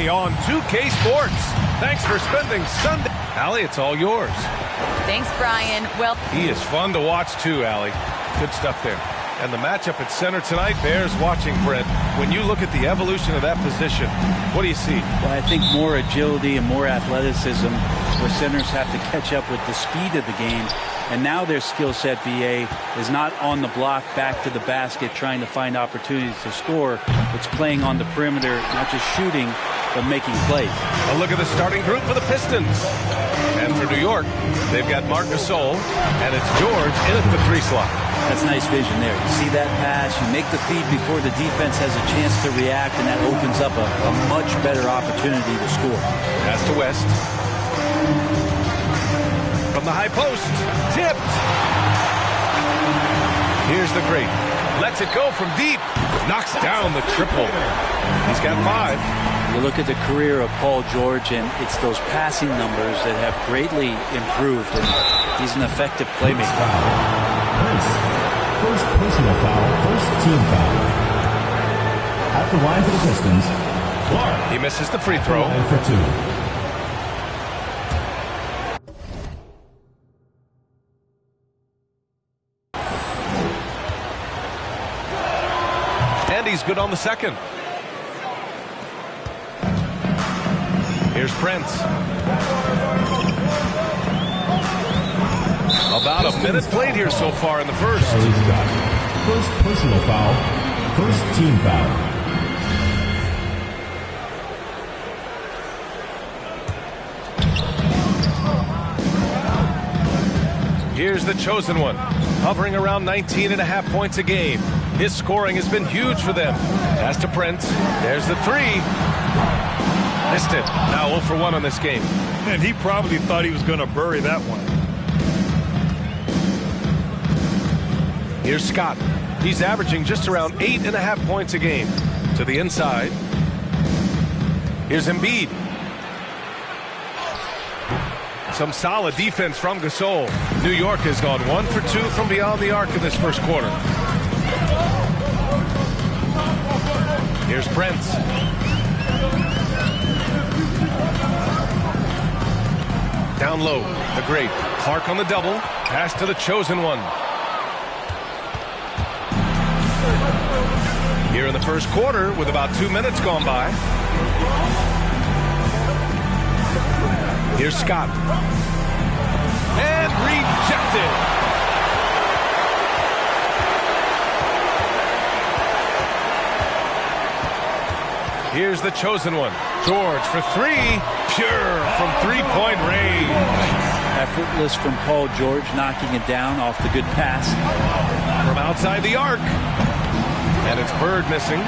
only on 2K Sports. Thanks for spending Sunday. Allie, it's all yours. Thanks, Brian. Well, he is fun to watch too, Allie. Good stuff there. And the matchup at center tonight bears watching, Brent. When you look at the evolution of that position, what do you see? Well, I think more agility and more athleticism where centers have to catch up with the speed of the game. And now their skill set, BA, is not on the block back to the basket trying to find opportunities to score. It's playing on the perimeter, not just shooting, but making plays. A look at the starting group for the Pistons. And for New York, they've got Marc Gasol, and it's George in at the 3 slot. That's nice vision there. You see that pass, you make the feed before the defense has a chance to react, and that opens up a much better opportunity to score. Pass to West. From the high post, tipped. Here's the great. Lets it go from deep. Knocks down the triple. He's got 5. You look at the career of Paul George, and it's those passing numbers that have greatly improved, and he's an effective playmaker. First personal foul, first team foul. At the line for the Pistons, Clark. He misses the free throw. For 2. And he's good on the second. Here's Prince. About a minute played here so far in the first. He's got first personal foul, first team foul. Here's the chosen one, hovering around 19.5 points a game. His scoring has been huge for them. Pass to Prince. There's the 3. Missed it. Now 0 for 1 on this game. And he probably thought he was going to bury that one. Here's Scott. He's averaging just around 8.5 points a game. To the inside. Here's Embiid. Some solid defense from Gasol. New York has gone 1 for 2 from beyond the arc in this first quarter. Here's Prince. Down low, the great. Clark on the double. Pass to the chosen one. Here in the first quarter with about 2 minutes gone by. Here's Scott. And rejected. Here's the chosen one. George for 3. Pure from 3-point range. Effortless from Paul George, knocking it down off the good pass. From outside the arc. And it's Bird missing.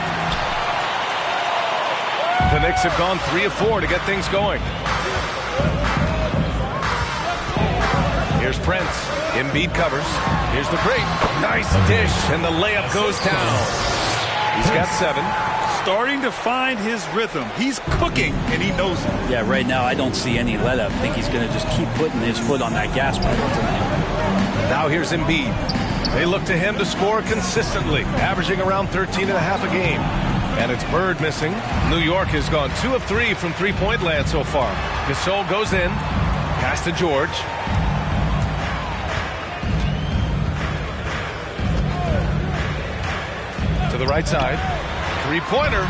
The Knicks have gone 3 of 4 to get things going. Here's Prince. Embiid covers. Here's the great. Nice dish, and the layup goes down. He's got 7. Starting to find his rhythm. He's cooking, and he knows it. Yeah, right now I don't see any let-up. I think he's going to just keep putting his foot on that gas pedal tonight. Now here's Embiid. They look to him to score consistently, averaging around 13.5 a game. And it's Bird missing. New York has gone 2 of 3 from three-point land so far. Gasol goes in. Pass to George. To the right side. Three-pointer.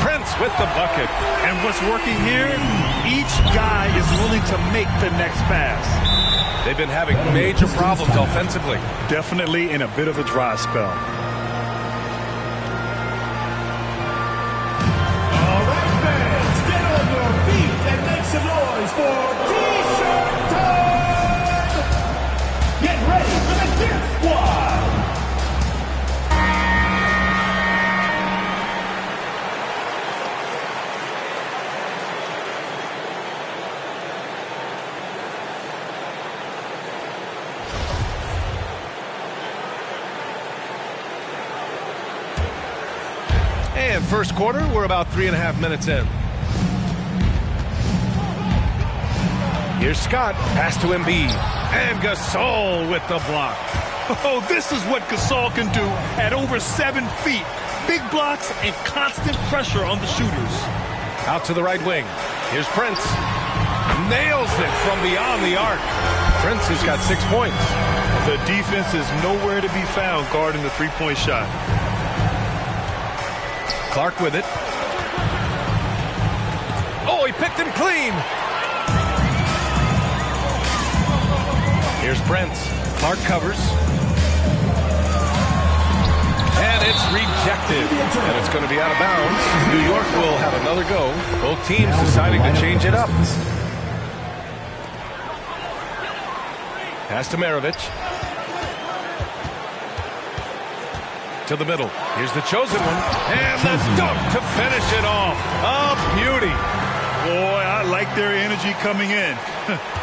Prince with the bucket. And what's working here, each guy is willing to make the next pass. They've been having major problems offensively. Definitely in a bit of a dry spell. All right, fans, get on your feet and make some noise for T-Shirt Time! Get ready for the Gift Squad! And first quarter, we're about 3.5 minutes in. Here's Scott. Pass to Embiid. And Gasol with the block. Oh, this is what Gasol can do at over 7 feet. Big blocks and constant pressure on the shooters. Out to the right wing. Here's Prince. Nails it from beyond the arc. Prince has got 6 points. The defense is nowhere to be found guarding the three-point shot. Clark with it. Oh, he picked him clean. Here's Brent. Clark covers. And it's rejected. And it's going to be out of bounds. New York will have another go. Both teams deciding to change it up. Pass to Maravich. To the middle. Here's the chosen one. And the dunk to finish it off. A beauty. Boy, I like their energy coming in.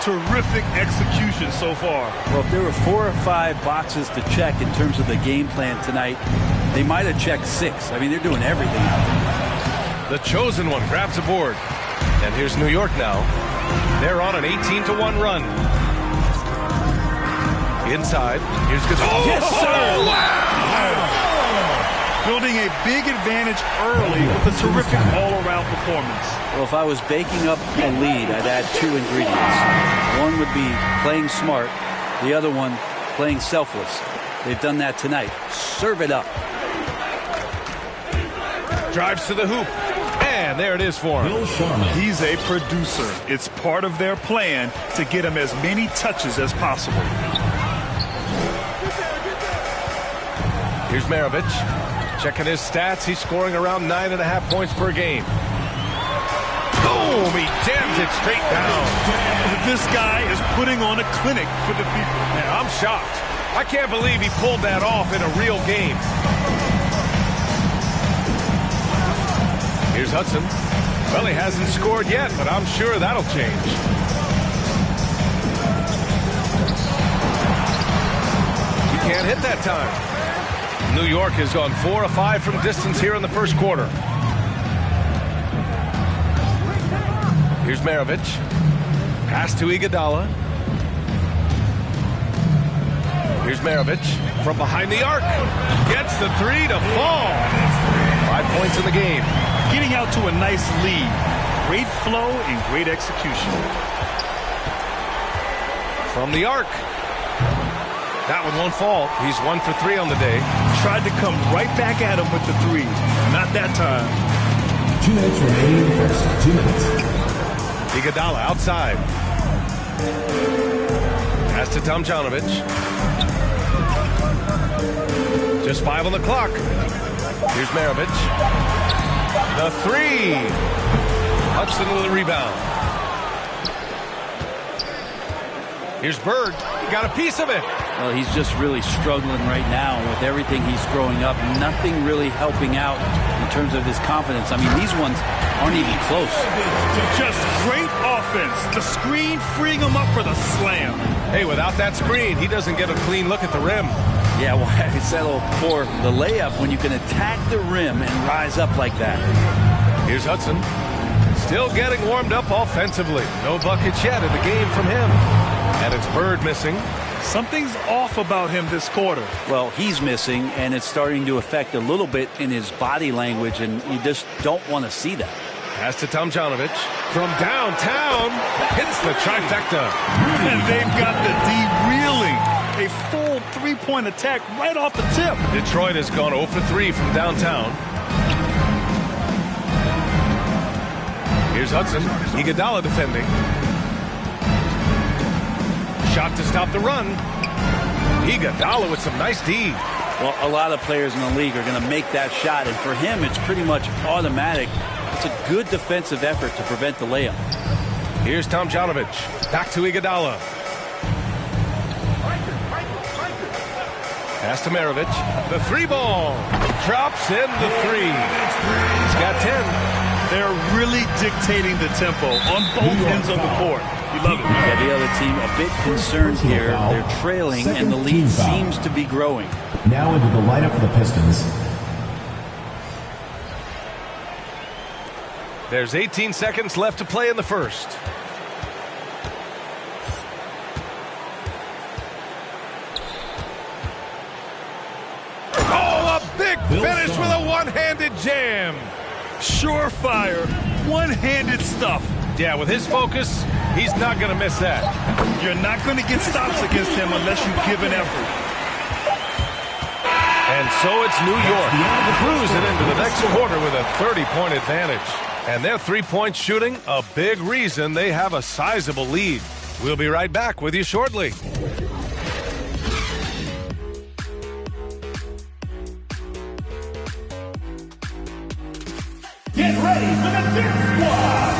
Terrific execution so far. Well, if there were 4 or 5 boxes to check in terms of the game plan tonight, they might have checked 6. I mean, they're doing everything out there. The chosen one grabs a board. And here's New York now. They're on an 18-1 run. Inside. Here's Gasol. Yes, sir. Wow. Building a big advantage early with a terrific all-around performance. Well, if I was baking up a lead, I'd add 2 ingredients. One would be playing smart. The other one, playing selfless. They've done that tonight. Serve it up. Drives to the hoop. And there it is for him. He's a producer. It's part of their plan to get him as many touches as possible. Here's Maravich. Checking his stats. He's scoring around 9.5 points per game. Boom! He jams it straight down. This guy is putting on a clinic for the people. Yeah, I'm shocked. I can't believe he pulled that off in a real game. Here's Hudson. Well, he hasn't scored yet, but I'm sure that'll change. He can't hit that time. New York has gone 4 of 5 from distance here in the first quarter. Here's Maravich. Pass to Iguodala. Here's Maravich from behind the arc. Gets the 3 to fall. 5 points in the game. Getting out to a nice lead. Great flow and great execution. From the arc. That one won't fall. He's 1 for 3 on the day. Tried to come right back at him with the 3. Not that time. 2 minutes remaining in the first. 2 minutes. Iguodala outside. Pass to Tomjanovich. Just 5 on the clock. Here's Maravich. The 3. Hudson with the rebound. Here's Bird. He got a piece of it. Well, he's just really struggling right now with everything he's throwing up. Nothing really helping out in terms of his confidence. I mean, these ones aren't even close. Just great offense. The screen freeing him up for the slam. Hey, without that screen, he doesn't get a clean look at the rim. Yeah, well, I settle for the layup when you can attack the rim and rise up like that. Here's Hudson. Still getting warmed up offensively. No buckets yet in the game from him. And it's Bird missing. Something's off about him this quarter. Well, he's missing, and it's starting to affect a little bit in his body language, and you just don't want to see that. Pass to Tomjanovich. From downtown, hits the trifecta. And they've got the D reeling. A full 3-point attack right off the tip. Detroit has gone 0 for 3 from downtown. Here's Hudson. Iguodala defending. Shot to stop the run. Iguodala with some nice D. Well, a lot of players in the league are going to make that shot, and for him, it's pretty much automatic. It's a good defensive effort to prevent the layup. Here's Tomjanovich. Back to Iguodala. Pass to Maravich. The 3 ball. Drops in the 3. He's got 10. They're really dictating the tempo on both ends of the court. You love it. Yeah, the other team a bit concerned here. They're trailing, and the lead seems to be growing. Now into the lineup for the Pistons. There's 18 seconds left to play in the first. Oh, a big finish with a one-handed jam. Surefire. one-handed stuff. Yeah, with his focus, he's not going to miss that. You're not going to get stops against him unless you give an effort. And so it's New York cruising into the next quarter with a 30-point advantage. And their three-point shooting, a big reason they have a sizable lead. We'll be right back with you shortly. Get ready for the Dirt Squad!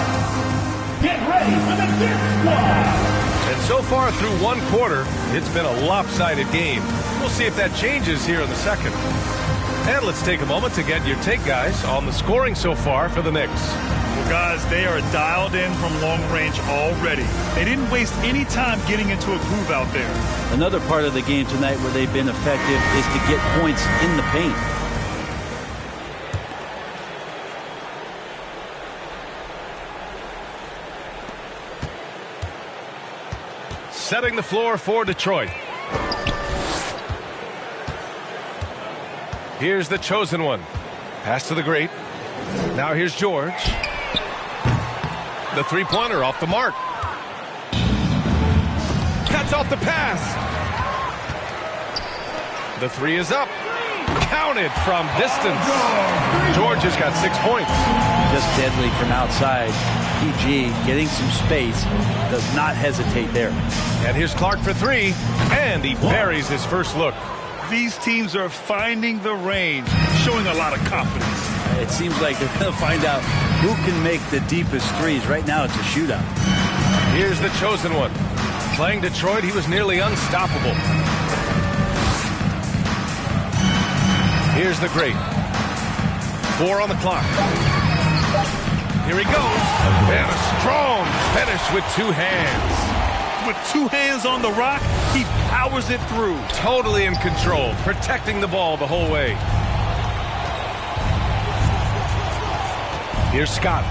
Get ready for the Dirt Squad! And so far through one quarter, it's been a lopsided game. We'll see if that changes here in the second. And let's take a moment to get your take, guys, on the scoring so far for the Knicks. Well, guys, they are dialed in from long range already. They didn't waste any time getting into a groove out there. Another part of the game tonight where they've been effective is to get points in the paint. Setting the floor for Detroit. Here's the chosen one. Pass to the great. Now here's George. The three-pointer off the mark. Cuts off the pass. The three is up. Counted from distance. George has got 6 points. Just deadly from outside. PG getting some space, does not hesitate there. And here's Clark for three, and he buries his first look. These teams are finding the range, showing a lot of confidence. It seems like they're going to find out who can make the deepest threes. Right now it's a shootout. Here's the chosen one. Playing Detroit, he was nearly unstoppable. Here's the great. 4 on the clock. Here he goes. And a strong finish with 2 hands. With 2 hands on the rock, he powers it through. Totally in control, protecting the ball the whole way. Here's Scott.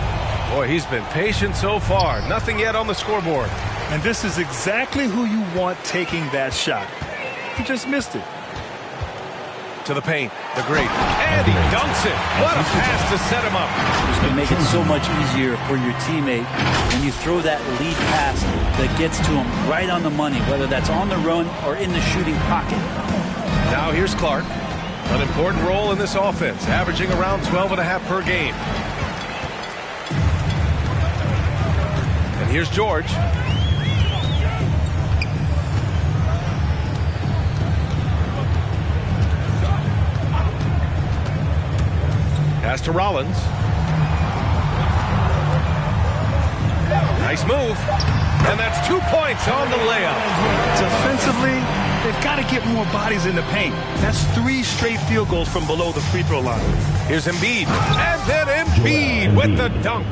Boy, he's been patient so far. Nothing yet on the scoreboard. And this is exactly who you want taking that shot. He just missed it. To the paint, the great. And he dunks it. What a pass to set him up. It's going to make it so much easier for your teammate when you throw that lead pass that gets to him right on the money, whether that's on the run or in the shooting pocket. Now here's Clark. An important role in this offense, averaging around 12.5 per game. And here's George. Pass to Rollins. Nice move. And that's 2 points on the layup. Defensively, they've got to get more bodies in the paint. That's 3 straight field goals from below the free throw line. Here's Embiid. And then Embiid with the dunk.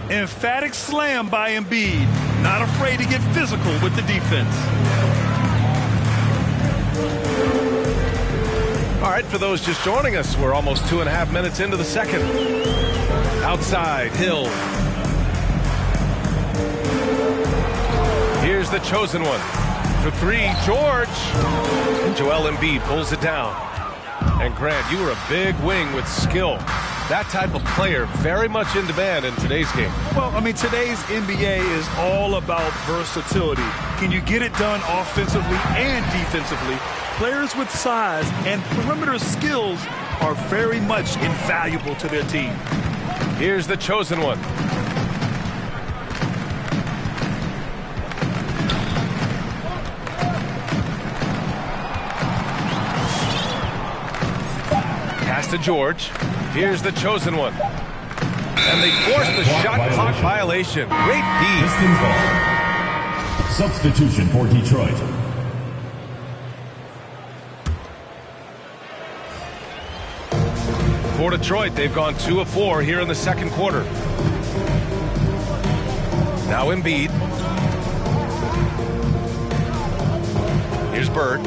Emphatic slam by Embiid. Not afraid to get physical with the defense. All right, for those just joining us, we're almost 2.5 minutes into the second. Outside, Hill. Here's the chosen one. For 3, George. And Joel Embiid pulls it down. And Grant, you were a big wing with skill. That type of player very much in demand in today's game. Well, I mean, today's NBA is all about versatility. Can you get it done offensively and defensively? Players with size and perimeter skills are very much invaluable to their team. Here's the chosen one. Pass to George. Here's the chosen one. And they force the shot clock violation. Great D. Substitution for Detroit. For Detroit, they've gone 2 of 4 here in the second quarter. Now Embiid. Here's Bird.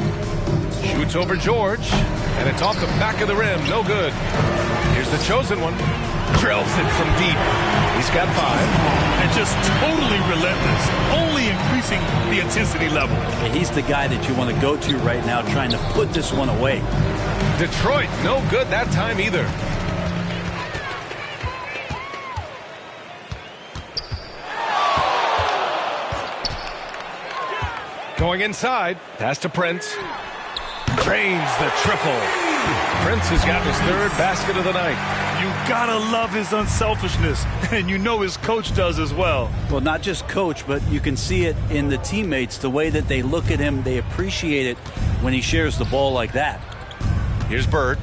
Shoots over George. And it's off the back of the rim. No good. Here's the chosen one. Drills it from deep. He's got 5. And just totally relentless. Only increasing the intensity level. Yeah, he's the guy that you want to go to right now trying to put this one away. Detroit, no good that time either. Going inside. Pass to Prince. Drains the triple. Prince has got his third basket of the night. You gotta love his unselfishness, and you know his coach does as well. Well, not just coach, but you can see it in the teammates, the way that they look at him. They appreciate it when he shares the ball like that. Here's Bird.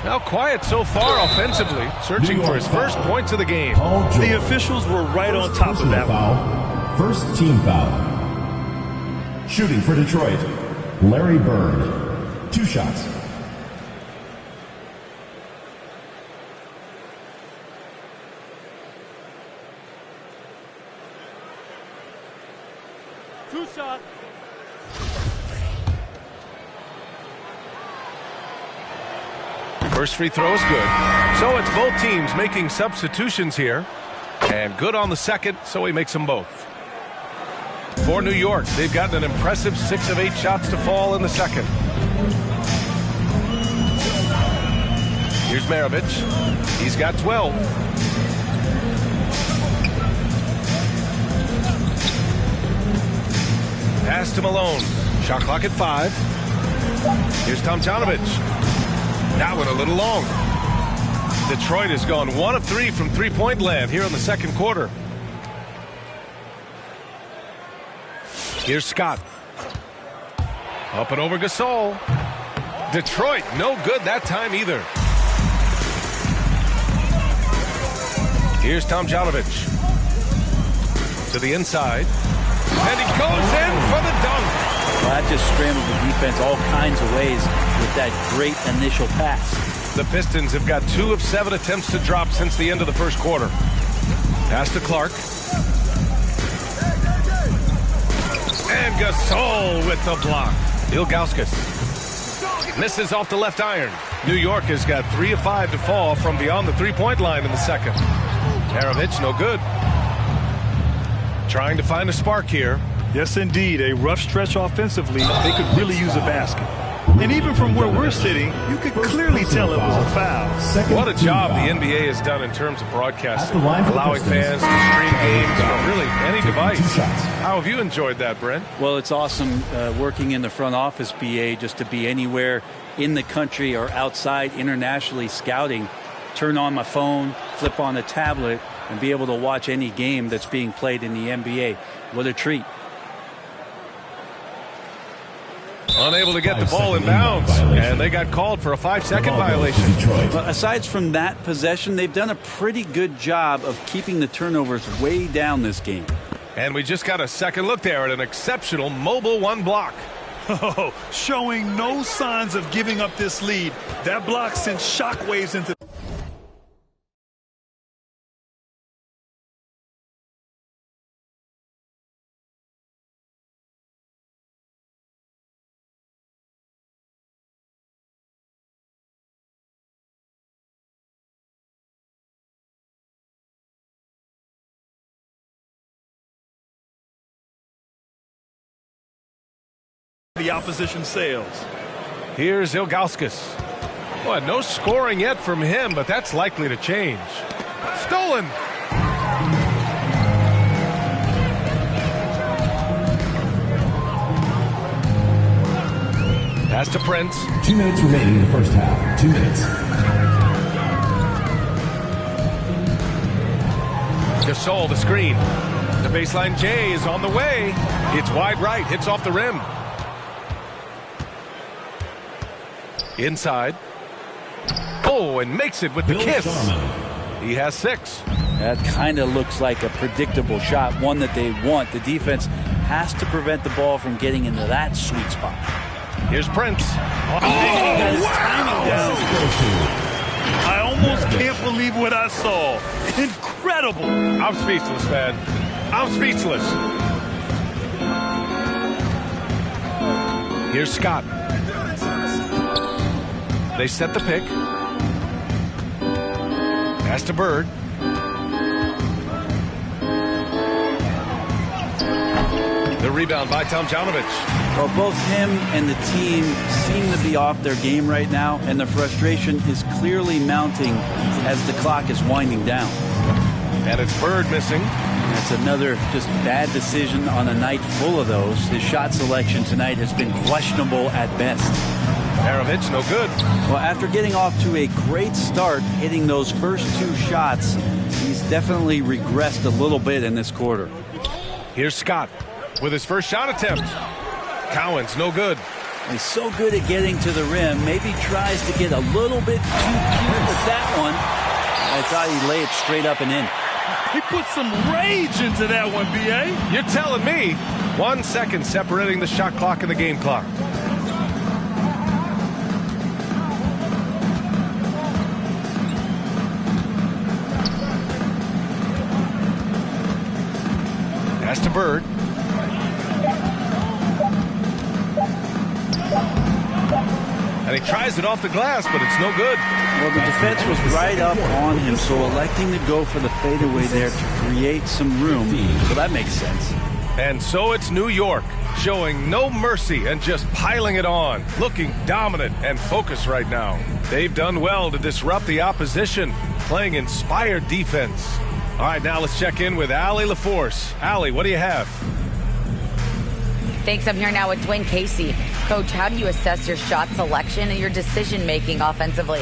Now quiet so far offensively, searching for his first points of the game. The officials were right on top of that one. First team foul. Shooting for Detroit, Larry Bird. 2 shots. First free throw is good. So it's both teams making substitutions here. And good on the second, so he makes them both. For New York, they've gotten an impressive 6 of 8 shots to fall in the second. Here's Maravich. He's got 12. Pass to Malone. Shot clock at 5. Here's Tomjanovich. That one a little long. Detroit has gone 1 of 3 from three-point land here in the second quarter. Here's Scott. Up and over Gasol. Detroit, no good that time either. Here's Tomjanovich. To the inside. And he goes in for the dunk. Well, that just scrambled the defense all kinds of ways with that great initial pass. The Pistons have got 2 of 7 attempts to drop since the end of the first quarter. Pass to Clark. And Gasol with the block. Ilgauskas misses off the left iron. New York has got 3 of 5 to fall from beyond the three-point line in the second. Maravich, no good. Trying to find a spark here. Yes, indeed. A rough stretch offensively. They could really use a basket. And even from where we're sitting, you could clearly tell it was a foul. What a job the NBA has done in terms of broadcasting, allowing fans to stream games from really any device. How have you enjoyed that, Brent? Well, it's awesome working in the front office, BA, just to be anywhere in the country or outside internationally scouting. Turn on my phone, flip on a tablet, and be able to watch any game that's being played in the NBA. What a treat. Unable to get the ball in bounds, and they got called for a 5-second violation. But aside from that possession, they've done a pretty good job of keeping the turnovers way down this game. And we just got a second look there at an exceptional mobile 1 block. Oh, showing no signs of giving up this lead. That block sent shockwaves into the opposition sails. Here's Ilgauskas. Well, no scoring yet from him, but that's likely to change. Stolen. Pass to Prince. 2 minutes remaining in the first half. 2 minutes. Gasol, the screen. The baseline J is on the way. It's wide right, hits off the rim. Inside. Oh, and makes it with the kiss. He has 6. That kind of looks like a predictable shot, one that they want. The defense has to prevent the ball from getting into that sweet spot. Here's Prince. Oh, wow. I almost can't believe what I saw. Incredible. I'm speechless, man. I'm speechless. Here's Scott. They set the pick. Pass to Bird. The rebound by Tomjanovich. Well, both him and the team seem to be off their game right now, and the frustration is clearly mounting as the clock is winding down. And it's Bird missing. That's another just bad decision on a night full of those. His shot selection tonight has been questionable at best. Perovich, no good. Well, after getting off to a great start, hitting those first 2 shots, he's definitely regressed a little bit in this quarter. Here's Scott with his first shot attempt. Cowens, no good. He's so good at getting to the rim. Maybe tries to get a little bit too cute with that one. I thought he'd lay it straight up and in. He put some rage into that one, B.A. You're telling me. 1 second separating the shot clock and the game clock. Pass to Bird. And he tries it off the glass, but it's no good. Well, the defense was right up on him, so electing to go for the fadeaway there to create some room. So that makes sense. And so it's New York, showing no mercy and just piling it on, looking dominant and focused right now. They've done well to disrupt the opposition, playing inspired defense. All right, now let's check in with Allie LaForce. Allie, what do you have? Thanks. I'm here now with Dwayne Casey. Coach, how do you assess your shot selection and your decision-making offensively?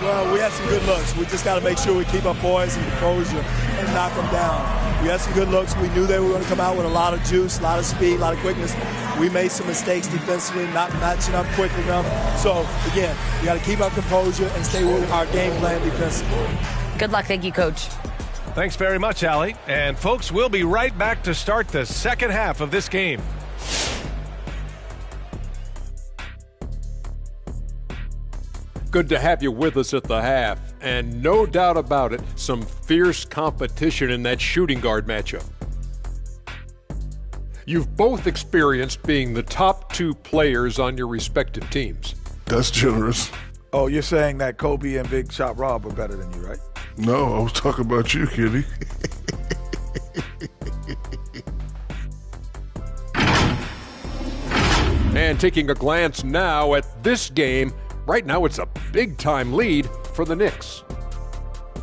Well, we had some good looks. We just got to make sure we keep our poise and composure and knock them down. We had some good looks. We knew they were going to come out with a lot of juice, a lot of speed, a lot of quickness. We made some mistakes defensively, not matching up quick enough. So, again, we got to keep our composure and stay with our game plan defensively. Good luck. Thank you, Coach. Thanks very much, Allie. And, folks, we'll be right back to start the second half of this game. Good to have you with us at the half. And no doubt about it, some fierce competition in that shooting guard matchup. You've both experienced being the top 2 players on your respective teams. That's generous. Oh, you're saying that Kobe and Big Shot Rob are better than you, right? No, I was talking about you, Kitty. And taking a glance now at this game, right now it's a big-time lead for the Knicks.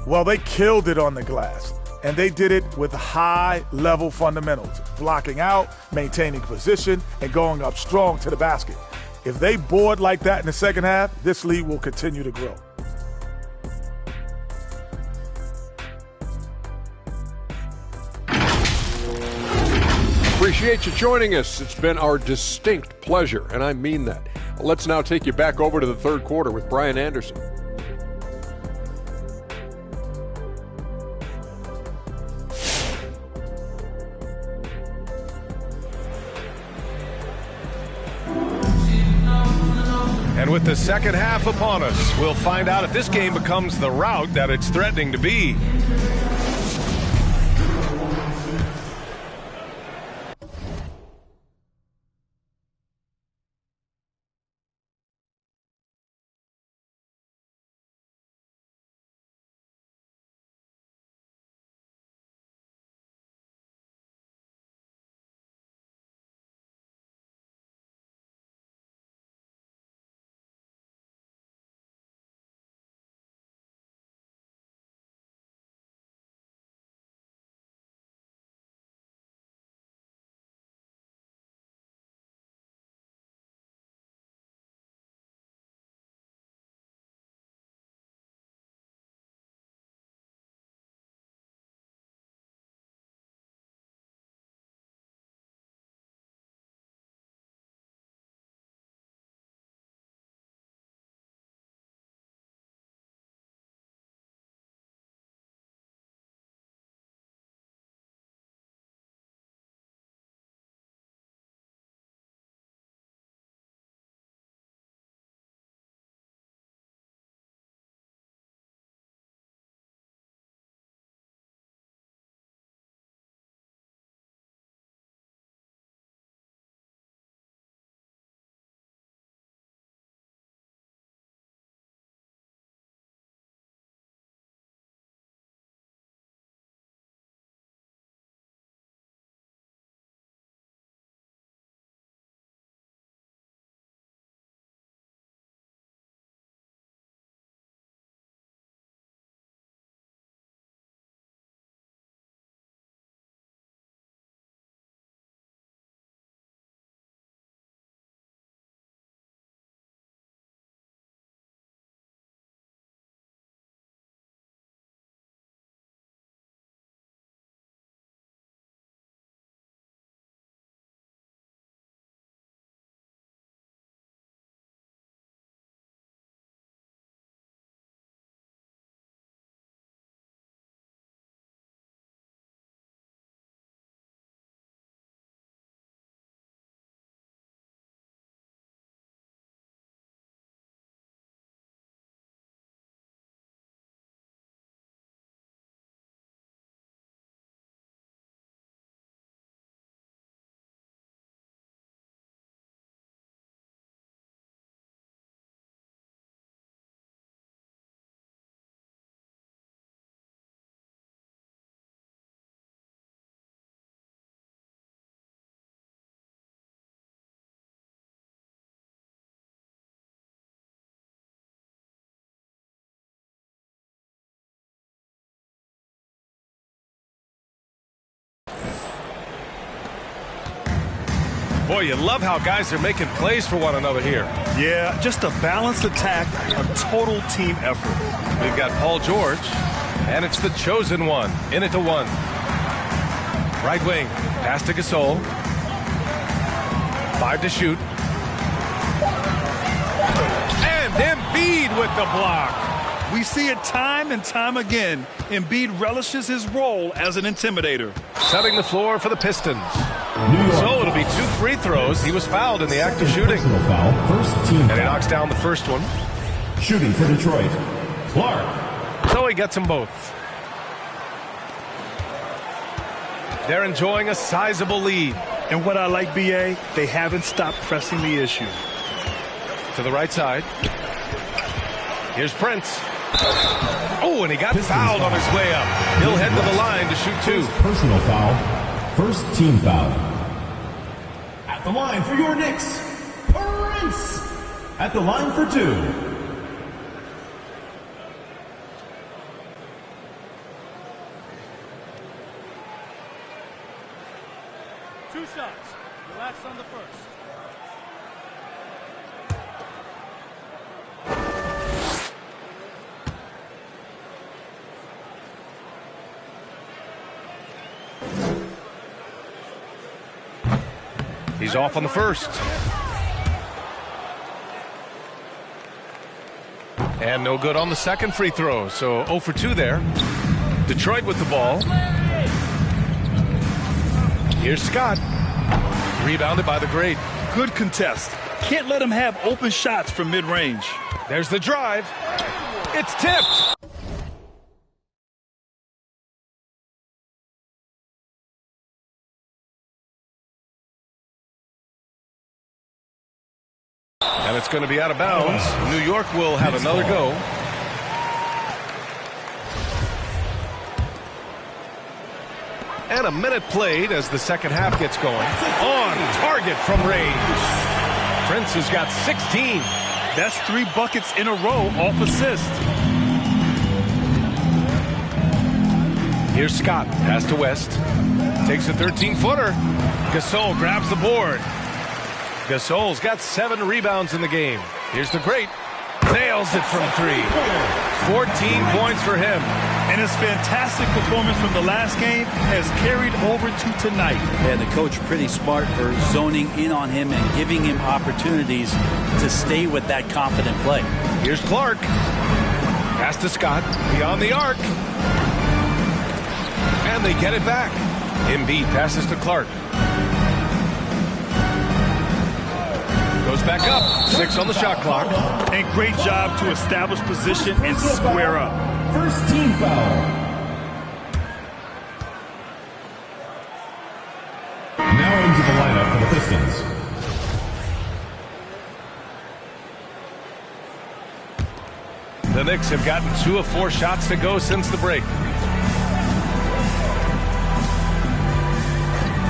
Well, they killed it on the glass, and they did it with high-level fundamentals, blocking out, maintaining position, and going up strong to the basket. If they board like that in the second half, this lead will continue to grow. Appreciate you joining us. It's been our distinct pleasure, and I mean that. Let's now take you back over to the third quarter with Brian Anderson. And with the second half upon us, we'll find out if this game becomes the rout that it's threatening to be. you love how guys are making plays for one another here. Yeah, just a balanced attack, a total team effort. We've got Paul George, and it's the chosen one. In it to one. Right wing, pass to Gasol. 5 to shoot. And Embiid with the block. We see it time and time again. Embiid relishes his role as an intimidator. Setting the floor for the Pistons. So it'll be 2 free throws. He was fouled in the act of shooting. Foul, first team And he foul. knocks down the first one. Shooting for Detroit, Clark. So he gets them both. They're enjoying a sizable lead. And what I like, BA, they haven't stopped pressing the issue. To the right side. Here's Prince. Oh, and he got fouled on his way up. He'll head to the line to shoot 2. Personal foul, first team foul. At the line for your Knicks, Prince. At the line for 2. Two shots. Relax on the first. He's off on the first. And no good on the second free throw. So 0 for 2 there. Detroit with the ball. Here's Scott. Rebounded by the great. Good contest. Can't let him have open shots from mid-range. There's the drive. It's tipped. And it's going to be out of bounds. New York will have another go. And a minute played as the second half gets going. On target from range. Prince has got 16. That's 3 buckets in a row off assist. Here's Scott. Pass to West. Takes a 13-footer. Gasol grabs the board. Gasol's got 7 rebounds in the game. Here's the great. Nails it from 3. 14 points for him. And his fantastic performance from the last game has carried over to tonight. Yeah, the coach pretty smart for zoning in on him and giving him opportunities to stay with that confident play. Here's Clark. Pass to Scott. Beyond the arc. And they get it back. Embiid passes to Clark. Goes back up. 6 on the shot clock. And great job to establish position and square up. First team foul. Now into the lineup for the Pistons. The Knicks have gotten 2 of 4 shots to go since the break.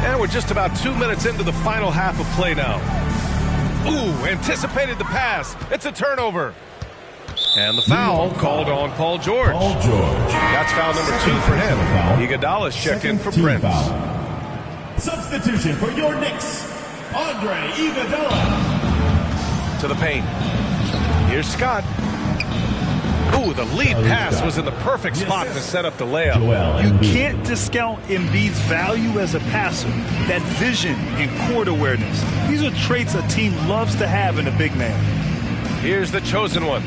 And we're just about 2 minutes into the final half of play now. Ooh, anticipated the pass. It's a turnover. And the foul called on Paul George. Paul George. That's foul number 2 for him. Iguodala's checked in for Prince. Foul. Substitution for your Knicks, Andre Iguodala. To the paint. Here's Scott. Ooh, the lead pass was in the perfect spot to set up the layup. You can't discount Embiid's value as a passer. That vision and court awareness. These are traits a team loves to have in a big man. Here's the chosen one.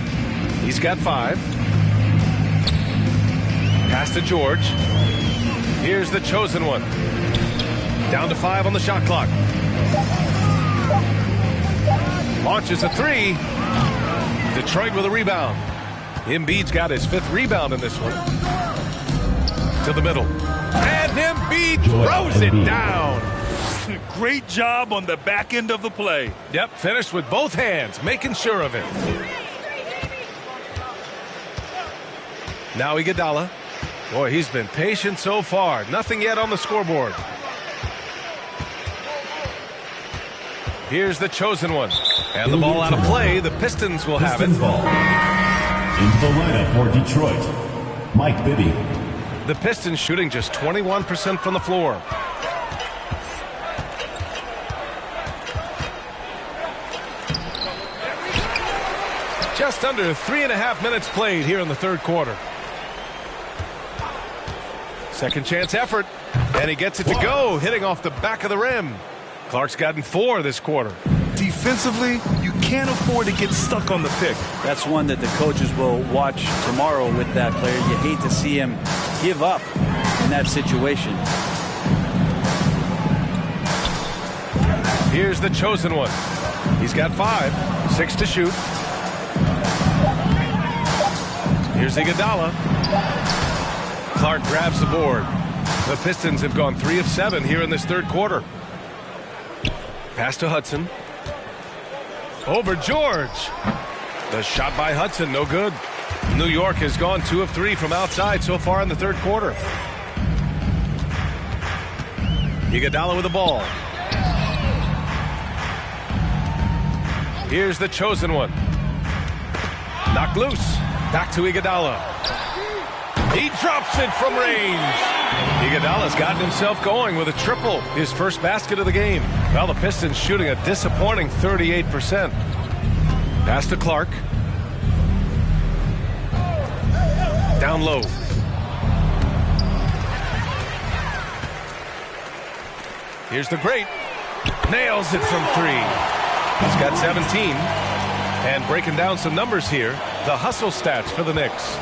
He's got 5. Pass to George. Here's the chosen one. Down to 5 on the shot clock. Launches a 3. Detroit with a rebound. Embiid's got his 5th rebound in this one. To the middle. And Embiid throws it down. Great job on the back end of the play. Yep, finished with both hands, making sure of it. Now Iguodala. Boy, he's been patient so far. Nothing yet on the scoreboard. Here's the chosen one. And the ball out of play. The Pistons will have it. Into the lineup for Detroit, Mike Bibby. The Pistons shooting just 21% from the floor. Just under 3.5 minutes played here in the third quarter. Second chance effort, and he gets it to go, hitting off the back of the rim. Clark's gotten 4 this quarter. Defensively, you can't afford to get stuck on the pick. That's one that the coaches will watch tomorrow with that player. You hate to see him give up in that situation. Here's the chosen one. He's got 5, 6 to shoot. Here's Iguodala. Clark grabs the board. The Pistons have gone 3 of 7 here in this third quarter. Pass to Hudson. Over George. The shot by Hudson, no good. New York has gone 2 of 3 from outside so far in the third quarter. Iguodala with the ball. Here's the chosen one. Knocked loose. Back to Iguodala. He drops it from range. Iguodala's gotten himself going with a triple, his first basket of the game. Well, the Pistons shooting a disappointing 38%. Pass to Clark. Down low. Here's the great. Nails it from 3. He's got 17. And breaking down some numbers here, the hustle stats for the Knicks.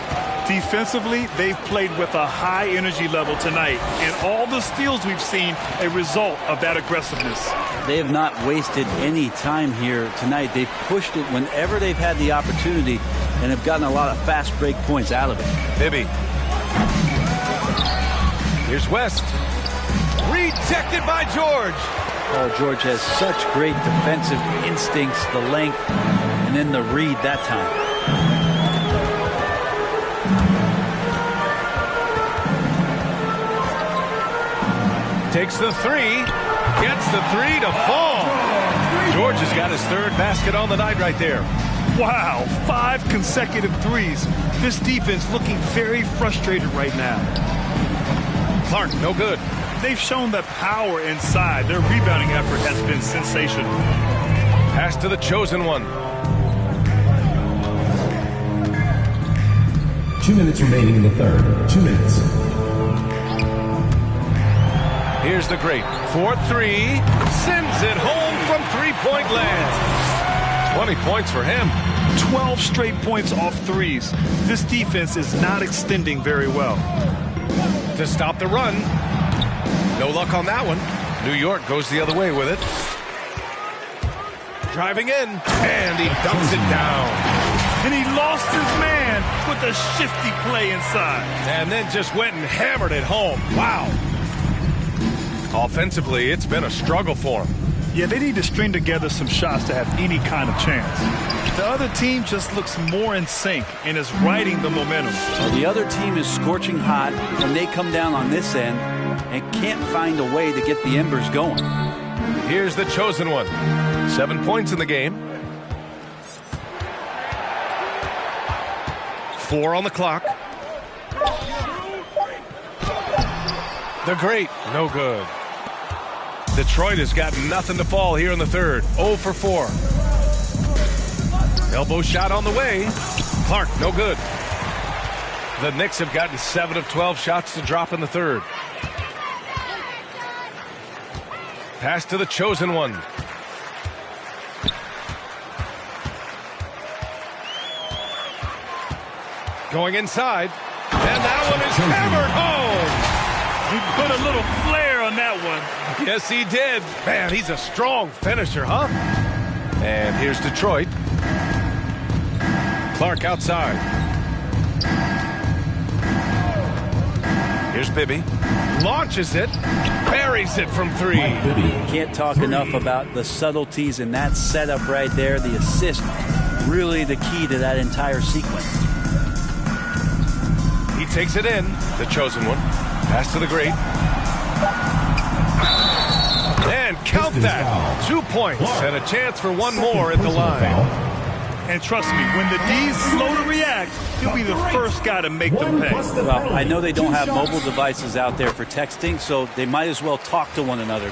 Defensively, they've played with a high energy level tonight, and all the steals we've seen a result of that aggressiveness. They have not wasted any time here tonight. They've pushed it whenever they've had the opportunity and have gotten a lot of fast break points out of it. Bibby. Here's West. Rejected by George. Oh, George has such great defensive instincts, the length, and then the read that time. Takes the 3, gets the 3 to fall. George has got his 3rd basket on the night right there. Wow, 5 consecutive threes. This defense looking very frustrated right now. Clark, no good. They've shown that power inside. Their rebounding effort has been sensational. Pass to the chosen one. 2 minutes remaining in the third. 2 minutes. Here's the great. 4-3. Sends it home from 3-point land. 20 points for him. 12 straight points off threes. This defense is not extending very well. To stop the run. No luck on that one. New York goes the other way with it. Driving in. And he dumps it down. And he lost his man with a shifty play inside. And then just went and hammered it home. Wow. Offensively, it's been a struggle for him. Yeah, they need to string together some shots to have any kind of chance. The other team just looks more in sync and is riding the momentum. Well, the other team is scorching hot, and they come down on this end and can't find a way to get the embers going. Here's the chosen one. 7 points in the game. 4 on the clock. The great, no good. Detroit has got nothing to fall here in the third. 0 for 4. Elbow shot on the way. Clark, no good. The Knicks have gotten 7 of 12 shots to drop in the third. Pass to the chosen one. Going inside. And that one is hammered home. He put a little flair on that one. Yes, he did. Man, he's a strong finisher, huh? And here's Detroit. Clark outside. Here's Bibby. Launches it. Buries it from 3. Can't talk enough about the subtleties in that setup right there. The assist, really the key to that entire sequence. He takes it in. The chosen one. Pass to the great. And count that. 2 points and a chance for one more at the line. And trust me, when the D's slow to react, he'll be the first guy to make them pay. Well, I know they don't have mobile devices out there for texting, so they might as well talk to one another.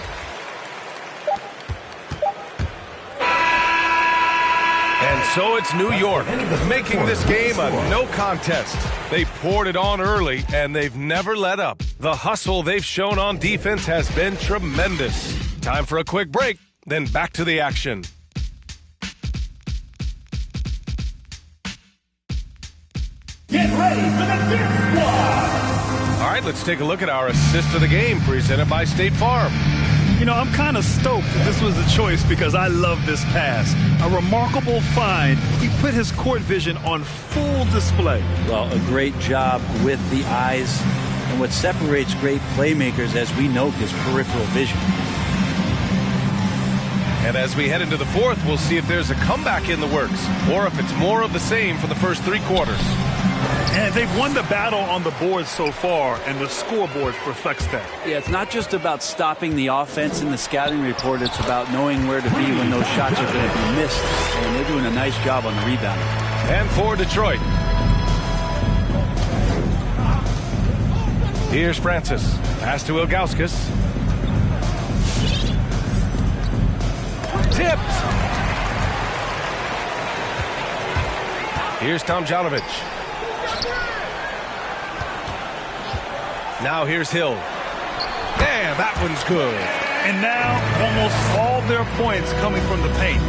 And So it's New York making this game a no contest. They poured it on early, and they've never let up. The hustle they've shown on defense has been tremendous. Time for a quick break, then back to the action. Get ready for the Dirt Squad! All right, let's take a look at our assist of the game presented by State Farm. You know, I'm kind of stoked that this was a choice because I love this pass. A remarkable find. He put his court vision on full display. Well, a great job with the eyes. And what separates great playmakers, as we note, is peripheral vision. And as we head into the fourth, we'll see if there's a comeback in the works or if it's more of the same for the first three quarters. And they've won the battle on the board so far, and the scoreboard reflects that. Yeah, it's not just about stopping the offense in the scouting report. It's about knowing where to be when those shots are going to be missed. And they're doing a nice job on the rebound. And for Detroit, here's Francis. Pass to Ilgauskas. Tipped. Here's Tomjanovich. Now here's Hill. Damn, that one's good. And now almost all their points coming from the paint.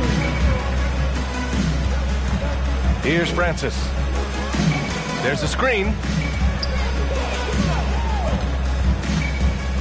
Here's Francis. There's a screen.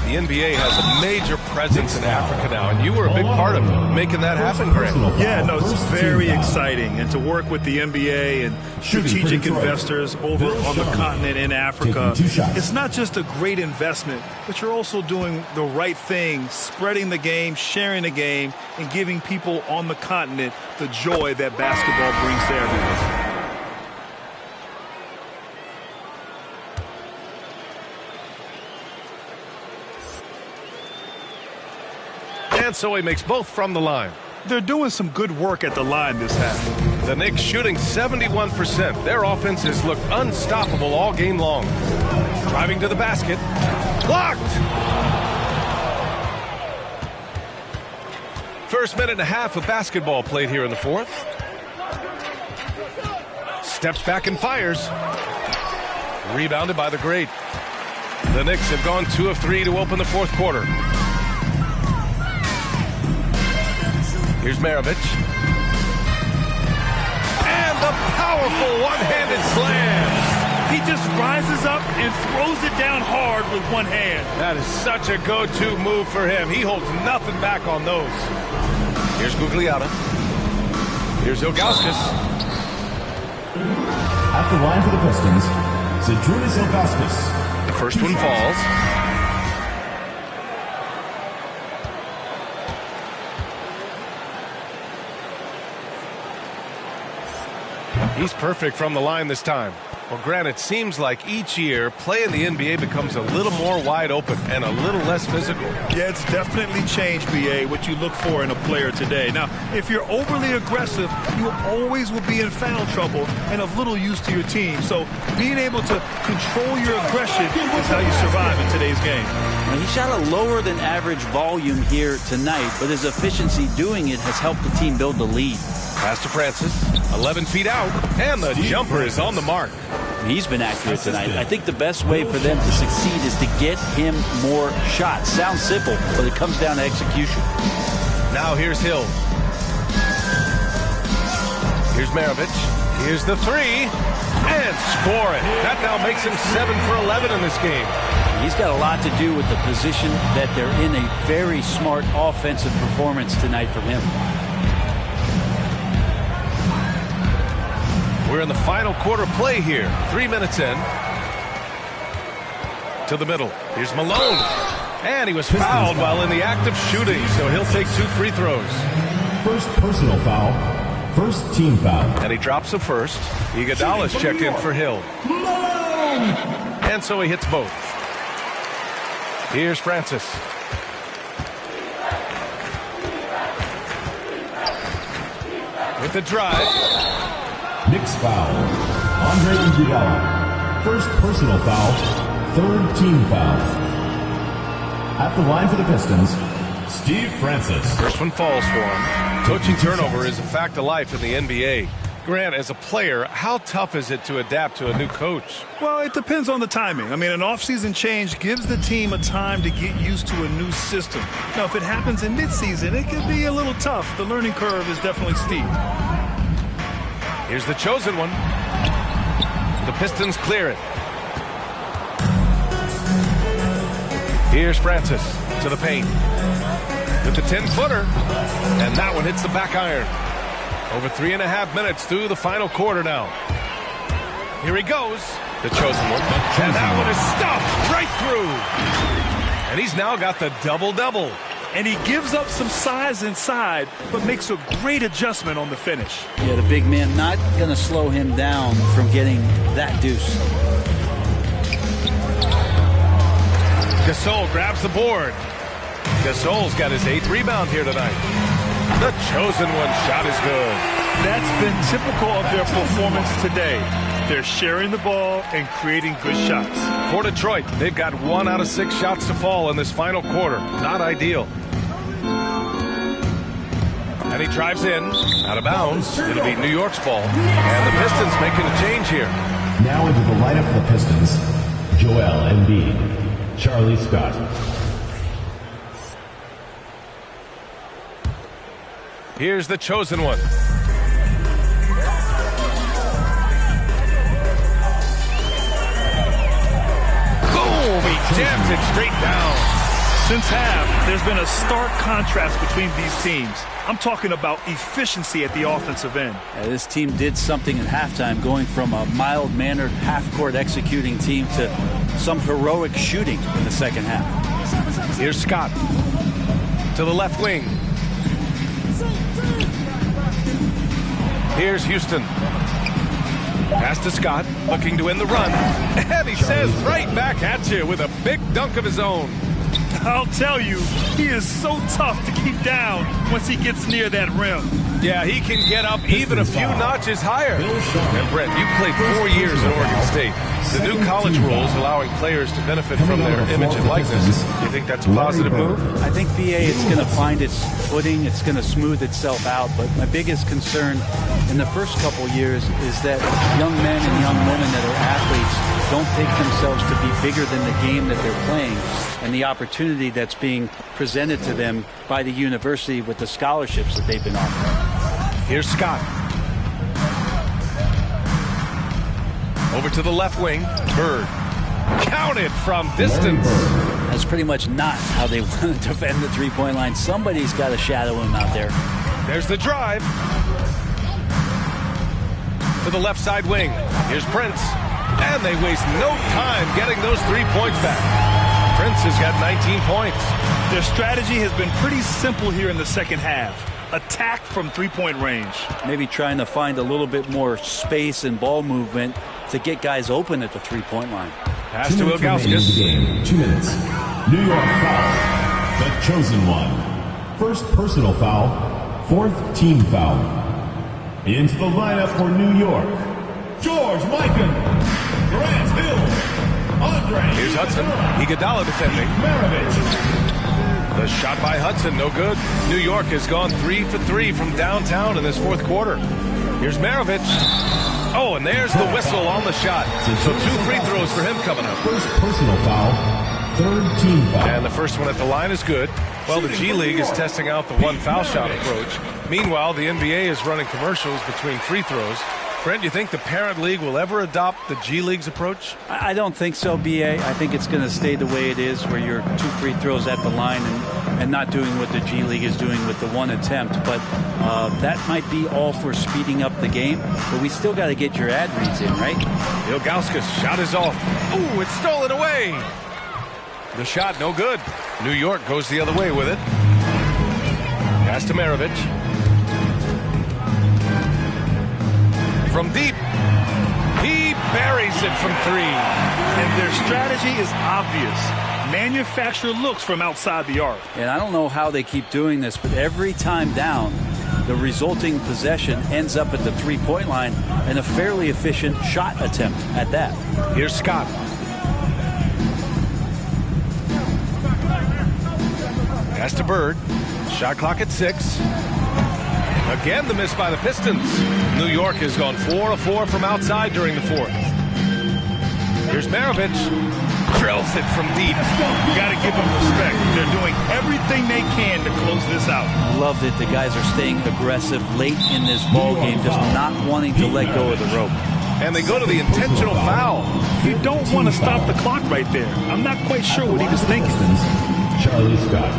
The NBA has a major presence in Africa now, and you were a big part of making that happen, Grant. Yeah, no, it's very exciting. And to work with the NBA and strategic investors over on the continent in Africa, it's not just a great investment, but you're also doing the right thing, spreading the game, sharing the game, and giving people on the continent the joy that basketball brings to everyone. And so he makes both from the line. They're doing some good work at the line this half. The Knicks shooting 71%. Their offense has looked unstoppable all game long. Driving to the basket. Blocked! First minute and a half of basketball played here in the fourth. Steps back and fires. Rebounded by the great. The Knicks have gone 2 of 3 to open the fourth quarter. Here's Maravich. And the powerful one-handed slam. He just rises up and throws it down hard with one hand. That is such a go-to move for him. He holds nothing back on those. Here's Gugliotta. Here's Ilgauskas. At the line for the Pistons, Zydrunas Ilgauskas. The first one falls. He's perfect from the line this time. Well, Grant, it seems like each year, play in the NBA becomes a little more wide open and a little less physical. Yeah, it's definitely changed, B.A., what you look for in a player today. Now, if you're overly aggressive, you always will be in foul trouble and of little use to your team. So being able to control your aggression is how you survive in today's game. Now, he shot a lower than average volume here tonight, but his efficiency doing it has helped the team build the lead. Pass to Francis, 11 feet out, and the jumper is on the mark. He's been accurate tonight. I think the best way for them to succeed is to get him more shots. Sounds simple, but it comes down to execution. Now here's Hill. Here's Maravich. Here's the three, and score it. That now makes him 7 for 11 in this game. He's got a lot to do with the position that they're in. A very smart offensive performance tonight from him. We're in the final quarter play here. 3 minutes in. To the middle. Here's Malone. And he was fouled while in the act of shooting, so he'll take 2 free throws. First personal foul. First team foul. And he drops the first. Iguodala's checked in for Hill. And so he hits both. Here's Francis. With the drive. Knicks foul. Andre Iguodala. First personal foul. Third team foul. At the line for the Pistons, Steve Francis. First one falls for him. Coaching turnover is a fact of life in the NBA. Grant, as a player, how tough is it to adapt to a new coach? Well, it depends on the timing. I mean, an offseason change gives the team a time to get used to a new system. Now, if it happens in midseason, it could be a little tough. The learning curve is definitely steep. Here's the chosen one. The Pistons clear it. Here's Francis to the paint with the 10-footer, and that one hits the back iron. Over 3.5 minutes through the final quarter now. Here he goes, the chosen one, and that one is stuffed right through. And he's now got the double-double. And he gives up some size inside, but makes a great adjustment on the finish. Yeah, the big man not going to slow him down from getting that deuce. Gasol grabs the board. Gasol's got his 8th rebound here tonight. The chosen one shot is good. That's been typical of their performance today. They're sharing the ball and creating good shots. For Detroit, they've got 1 out of 6 shots to fall in this final quarter. Not ideal. And he drives in, out of bounds. It'll be New York's ball. And the Pistons making a change here. Now into the lineup for the Pistons, Joel Embiid, Charlie Scott. Here's the chosen one. Boom! He jams it straight down. Since half, there's been a stark contrast between these teams. I'm talking about efficiency at the offensive end. This team did something at halftime, going from a mild-mannered half-court executing team to some heroic shooting in the second half. Here's Scott to the left wing. Here's Houston. Pass to Scott, looking to win the run. And he says right back at you with a big dunk of his own. I'll tell you, he is so tough to keep down once he gets near that rim. Yeah, he can get up even a few notches higher. And Brett, you played 4 years at Oregon State. The new college rules allowing players to benefit from their image and likeness. Do you think that's a positive move? I think BA, it's going to find its footing. It's going to smooth itself out. But my biggest concern in the first couple years is that young men and young women that are athletes don't take themselves to be bigger than the game that they're playing and the opportunity that's being presented to them by the university with the scholarships that they've been offering. Here's Scott. Over to the left wing. Bird. Counted from distance. That's pretty much not how they want to defend the three-point line. Somebody's got to shadow him out there. There's the drive. To the left side wing. Here's Prince. And they waste no time getting those 3 points back. Prince has got 19 points. Their strategy has been pretty simple here in the second half. Attack from three-point range. Maybe trying to find a little bit more space and ball movement to get guys open at the three-point line. Pass to Ilgauskas. 2 minutes. New York foul. The chosen one. First personal foul. Fourth team foul. Into the lineup for New York, George Mikan, Grant Hill, Andre. Here's Hudson. Iguodala defending. Maravich. The shot by Hudson, no good. New York has gone 3 for 3 from downtown in this fourth quarter. Here's Maravich. Oh, and there's the whistle on the shot. So 2 free throws for him coming up. First personal foul. Third team foul. And the first one at the line is good. Well, the G League is testing out the one foul shot approach. Meanwhile, the NBA is running commercials between free throws. Brent, do you think the parent league will ever adopt the G League's approach? I don't think so, BA. I think it's going to stay the way it is, where you're 2 free throws at the line and not doing what the G League is doing with the 1 attempt. But that might be all for speeding up the game. But we still got to get your ad reads in, right? Ilgauskas shot is off. Ooh, it's stolen away. The shot, no good. New York goes the other way with it. Pass to Maravich. From deep. He buries it from 3. And their strategy is obvious. Manufacture looks from outside the arc. And I don't know how they keep doing this, but every time down, the resulting possession ends up at the three-point line and a fairly efficient shot attempt at that. Here's Scott. Pass to Bird. Shot clock at 6. Again, the miss by the Pistons. New York has gone 4 of 4 from outside during the fourth. Here's Maravich. Drills it from deep. You got to give them respect. They're doing everything they can to close this out. Love that the guys are staying aggressive late in this ball game, just not wanting to let go of the rope. And they go to the intentional foul. You don't want to stop the clock right there. I'm not quite sure what he was thinking. Charlie Scott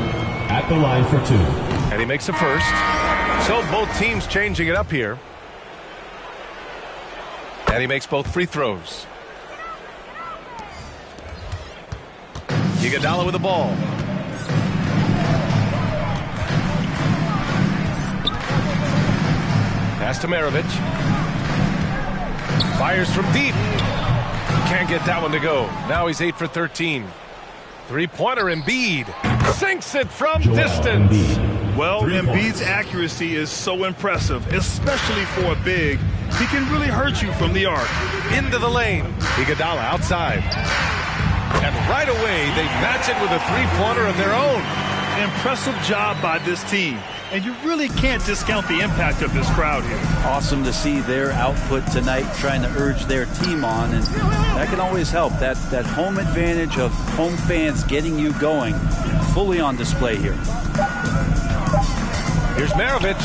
at the line for 2. And he makes a first. So both teams changing it up here. And he makes both free throws. Iguodala with the ball. Pass to Maravich. Fires from deep. Can't get that one to go. Now he's 8 for 13. Three-pointer Embiid. Sinks it from distance. Well, Embiid's accuracy is so impressive, especially for a big. He can really hurt you from the arc. Into the lane. Iguodala outside. And right away, they match it with a three-pointer of their own. Impressive job by this team. And you really can't discount the impact of this crowd here. Awesome to see their output tonight, trying to urge their team on, and that can always help. That home advantage of home fans getting you going, fully on display here. Here's Maravich.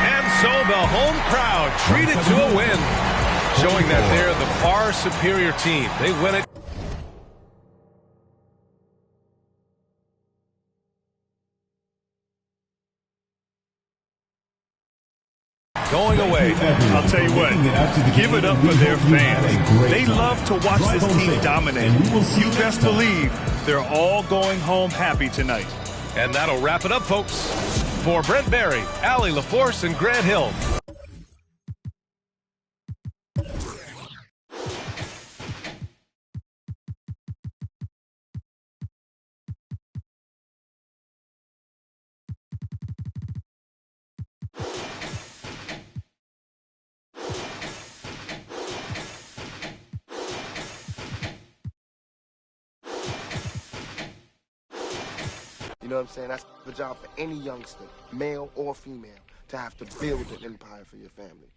And so the home crowd treated to a win, showing that they're the far superior team. They win it. Going away. I'll tell you what, give it up for their fans. They love to watch this team dominate. You best believe they're all going home happy tonight. And that'll wrap it up, folks. For Brent Barry, Allie LaForce, and Grant Hill. You know what I'm saying? That's the job for any youngster, male or female, to have to build an empire for your family.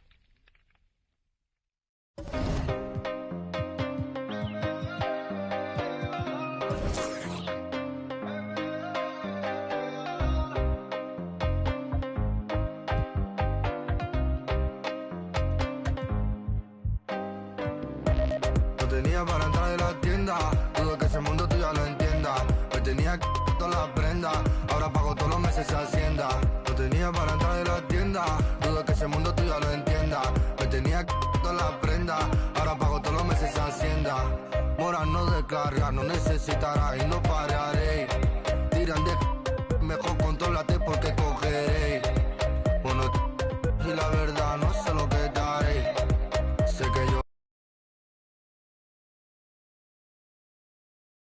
No tenía para entrar en la tienda, dudo que ese mundo tú ya lo entiendas. Me tenía que todas las prendas, ahora pago todos los meses Hacienda. No tenía para entrar en la tienda, dudo que ese mundo tú ya lo entiendas. Me tenía que todas las prendas, ahora pago todos los meses Hacienda. Mora no descarga, no necesitará y no pararé. Tiran de mejor contrólate porque